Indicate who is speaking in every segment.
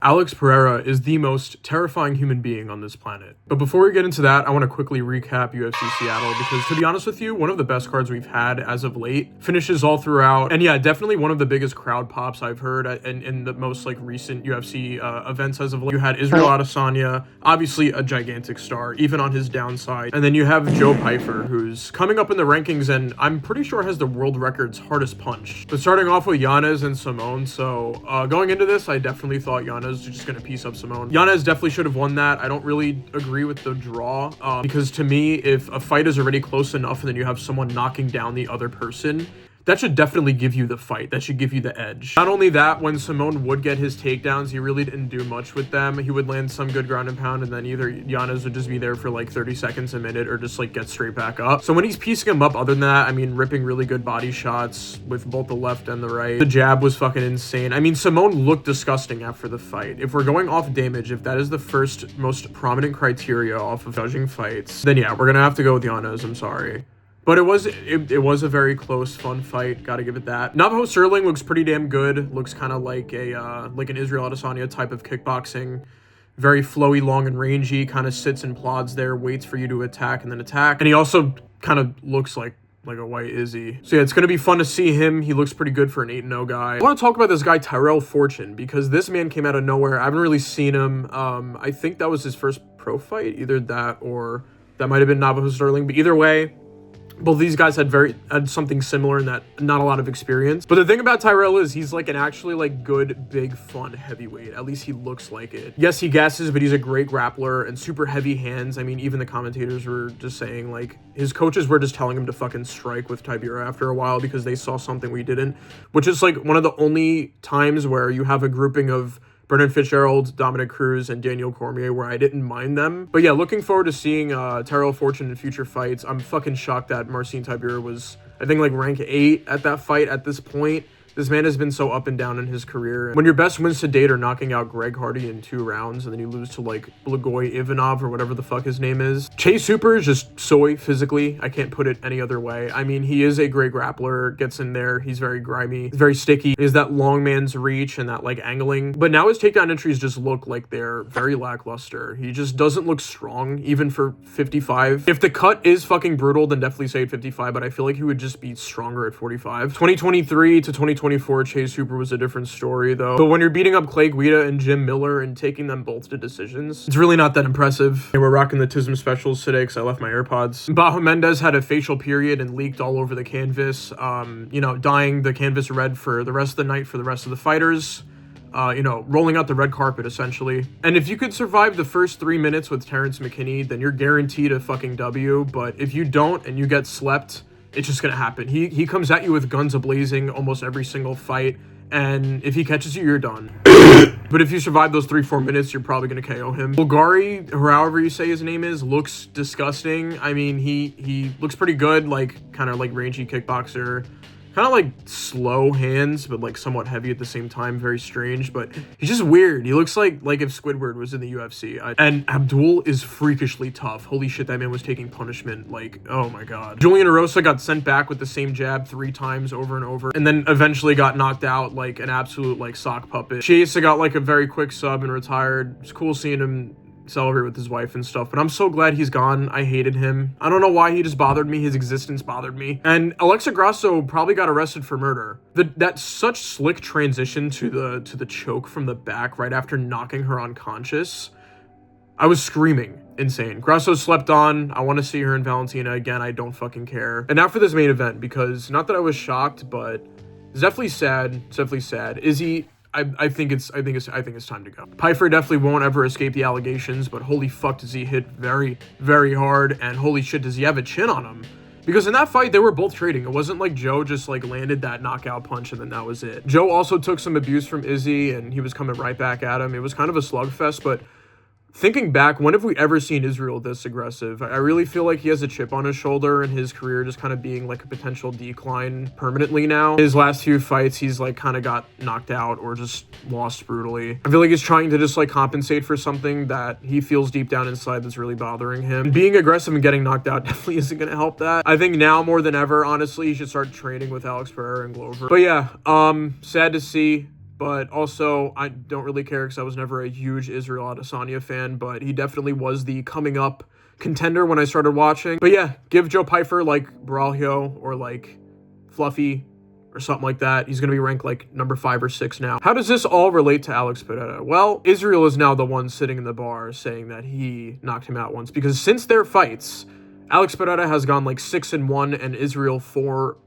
Speaker 1: Alex Pereira is the most terrifying human being on this planet. But before we get into that, I want to quickly recap UFC Seattle because, to be honest with you, one of the best cards we've had as of late. Finishes all throughout. And yeah, definitely one of the biggest crowd pops I've heard in the most like recent UFC events as of late. You had Israel Adesanya, obviously a gigantic star, even on his downside. And then you have Joe Pyfer, who's coming up in the rankings and I'm pretty sure has the world record's hardest punch. But starting off with Yanez and Simone. So going into this, I definitely thought Yanez was just going to piece up Simone. Yanez definitely should have won that. I don't really agree with the draw because to me, if a fight is already close enough and then you have someone knocking down the other person, that should definitely give you the fight. That should give you the edge. Not only that, when Simone would get his takedowns, he really didn't do much with them. He would land some good ground and pound, and then either Yanez would just be there for like 30 seconds, a minute, or just like get straight back up. So when he's piecing him up, other than that, I mean, ripping really good body shots with both the left and the right. The jab was fucking insane. I mean, Simone looked disgusting after the fight. If we're going off damage, if that is the first most prominent criteria off of judging fights, then yeah, we're gonna have to go with Yanez. I'm sorry. But it was a very close, fun fight. Gotta give it that. Navajo Sterling looks pretty damn good. Looks kind of like like an Israel Adesanya type of kickboxing. Very flowy, long and rangy. Kind of sits and plods there, waits for you to attack and then attack. And he also kind of looks like a white Izzy. So yeah, it's going to be fun to see him. He looks pretty good for an 8-0 guy. I want to talk about this guy, Tyrell Fortune, because this man came out of nowhere. I haven't really seen him. I think that was his first pro fight. Either that or that might have been Navajo Sterling. But either way, both these guys had something similar in that not a lot of experience. But the thing about Tyrell is he's like an actually like good, big, fun heavyweight. At least he looks like it. Yes, he gasses, but he's a great grappler and super heavy hands. I mean, even the commentators were just saying like his coaches were just telling him to fucking strike with Tybura after a while because they saw something we didn't, which is like one of the only times where you have a grouping of Brendan Fitzgerald, Dominic Cruz, and Daniel Cormier, where I didn't mind them. But yeah, looking forward to seeing Tyrell Fortune in future fights. I'm fucking shocked that Marcin Tybura was, I think, like rank 8 at that fight at this point. This man has been so up and down in his career. When your best wins to date are knocking out Greg Hardy in 2 rounds, and then you lose to like Blagoy Ivanov or whatever the fuck his name is. Chase Hooper is just soy physically. I can't put it any other way. I mean, he is a great grappler, gets in there. He's very grimy, very sticky. He has that long man's reach and that like angling. But now his takedown entries just look like they're very lackluster. He just doesn't look strong, even for 55. If the cut is fucking brutal, then definitely say at 55, but I feel like he would just be stronger at 45. 2023 to 2024, Chase Hooper was a different story though. But when you're beating up Clay Guida and Jim Miller and taking them both to decisions, it's really not that impressive. We're rocking the TISM specials today because I left my AirPods. Bajo Mendez had a facial period and leaked all over the canvas, dyeing the canvas red for the rest of the night for the rest of the fighters. Rolling out the red carpet, essentially. And if you could survive the first 3 minutes with Terrence McKinney, then you're guaranteed a fucking W. But if you don't and you get slept, it's just gonna happen. He comes at you with guns a-blazing almost every single fight, and if he catches you, you're done. But if you survive those 3-4 minutes, you're probably gonna KO him. Bulgari, or however you say his name is, looks disgusting. I mean, he looks pretty good, like kind of like rangy kickboxer. Kind of like slow hands, but like somewhat heavy at the same time. Very strange, but he's just weird. He looks like if Squidward was in the UFC. And Abdul is freakishly tough. Holy shit, that man was taking punishment. Like, oh my god. Julian Erosa got sent back with the same jab 3 times over and over, and then eventually got knocked out like an absolute like sock puppet. Chiesa got like a very quick sub and retired. It's cool seeing him celebrate with his wife and stuff, but I'm so glad he's gone. I hated him. I don't know why he just bothered me. His existence bothered me. And Alexa Grasso probably got arrested for murder. That such slick transition to the choke from the back right after knocking her unconscious. I was screaming. Insane. Grasso slept on. I want to see her in Valentina again. I don't fucking care. And now for this main event, because not that I was shocked, but it's definitely sad. It's definitely sad. Izzy, I think it's time to go. Pyfer definitely won't ever escape the allegations, but holy fuck does he hit very, very hard, and holy shit does he have a chin on him. Because in that fight, they were both trading. It wasn't like Joe just like landed that knockout punch and then that was it. Joe also took some abuse from Izzy and he was coming right back at him. It was kind of a slugfest, but thinking back, when have we ever seen Israel this aggressive? I really feel like he has a chip on his shoulder and his career just kind of being like a potential decline permanently now. His last few fights, he's like kind of got knocked out or just lost brutally. I feel like he's trying to just like compensate for something that he feels deep down inside that's really bothering him. And being aggressive and getting knocked out definitely isn't going to help that. I think now more than ever, honestly, he should start training with Alex Pereira and Glover. But yeah, sad to see. but also I don't really care because I was never a huge Israel Adesanya fan, but he definitely was the coming up contender when I started watching. But yeah, give Joe Pyfer like Braulio or like Fluffy or something like that. He's going to be ranked like number 5 or 6 now. How does this all relate to Alex Pereira? Well, Israel is now the one sitting in the bar saying that he knocked him out once, because since their fights, Alex Pereira has gone like 6-1 and Israel 0-4.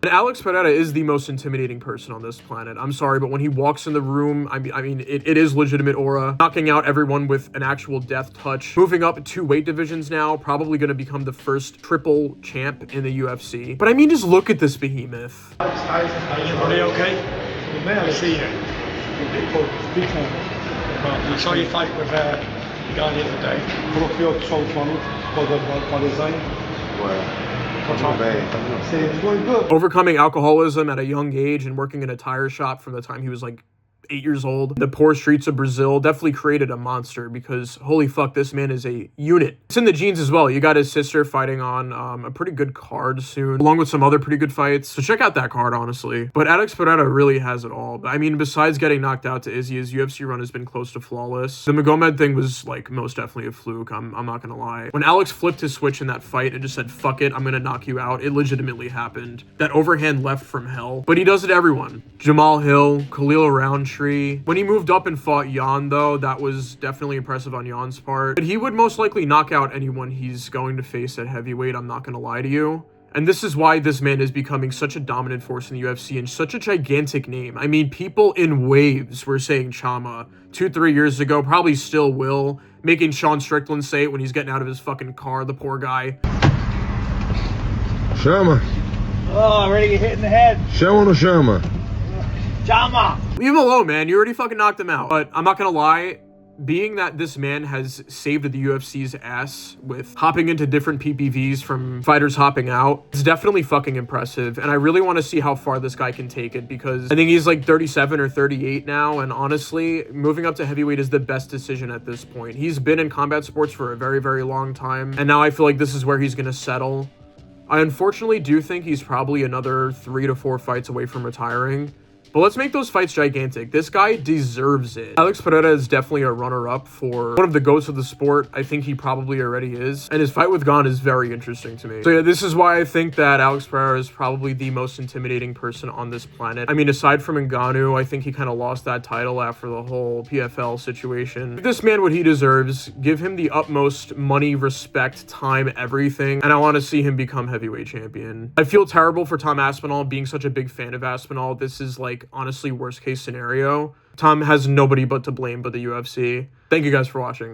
Speaker 1: And Alex Pereira is the most intimidating person on this planet. I'm sorry, but when he walks in the room, I mean, it is legitimate aura. Knocking out everyone with an actual death touch. Moving up 2 weight divisions now. Probably going to become the first triple champ in the UFC. But I mean, just look at this behemoth.
Speaker 2: Everybody okay? I see you. I saw you fight with the guy the other day.
Speaker 1: Overcoming alcoholism at a young age and working in a tire shop from the time he was like 8 years old. The poor streets of Brazil definitely created a monster, because holy fuck, this man is a unit. It's in the genes as well. You got his sister fighting on a pretty good card soon, along with some other pretty good fights. So check out that card, honestly. But Alex Pereira really has it all. I mean, besides getting knocked out to Izzy, his UFC run has been close to flawless. The Magomed thing was like most definitely a fluke. I'm not gonna lie. When Alex flipped his switch in that fight and just said, fuck it, I'm gonna knock you out, it legitimately happened. That overhand left from hell. But he does it to everyone. Jamal Hill, Khalil Roundtree. When he moved up and fought Jan, though, that was definitely impressive on Jan's part. But he would most likely knock out anyone he's going to face at heavyweight, I'm not gonna lie to you. And this is why this man is becoming such a dominant force in the UFC and such a gigantic name. I mean, people in waves were saying Chama 2-3 years ago, probably still will, making Sean Strickland say it when he's getting out of his fucking car, the poor guy.
Speaker 3: Chama.
Speaker 2: Oh, I'm ready to get hit in the head.
Speaker 3: Chama or Chama?
Speaker 2: Chama!
Speaker 1: Leave him alone, man. You already fucking knocked him out. But I'm not gonna lie, being that this man has saved the UFC's ass with hopping into different PPVs from fighters hopping out, it's definitely fucking impressive. And I really want to see how far this guy can take it, because I think he's like 37 or 38 now. And honestly, moving up to heavyweight is the best decision at this point. He's been in combat sports for a very, very long time. And now I feel like this is where he's going to settle. I unfortunately do think he's probably another 3 to 4 fights away from retiring. But let's make those fights gigantic. This guy deserves it. Alex Pereira is definitely a runner-up for one of the GOATs of the sport. I think he probably already is. And his fight with Gon is very interesting to me. So yeah, this is why I think that Alex Pereira is probably the most intimidating person on this planet. I mean, aside from Ngannou, I think he kind of lost that title after the whole PFL situation. Give this man what he deserves. Give him the utmost money, respect, time, everything. And I want to see him become heavyweight champion. I feel terrible for Tom Aspinall. Being such a big fan of Aspinall, this is like honestly worst case scenario. Tom has nobody but to blame but the UFC. Thank you guys for watching.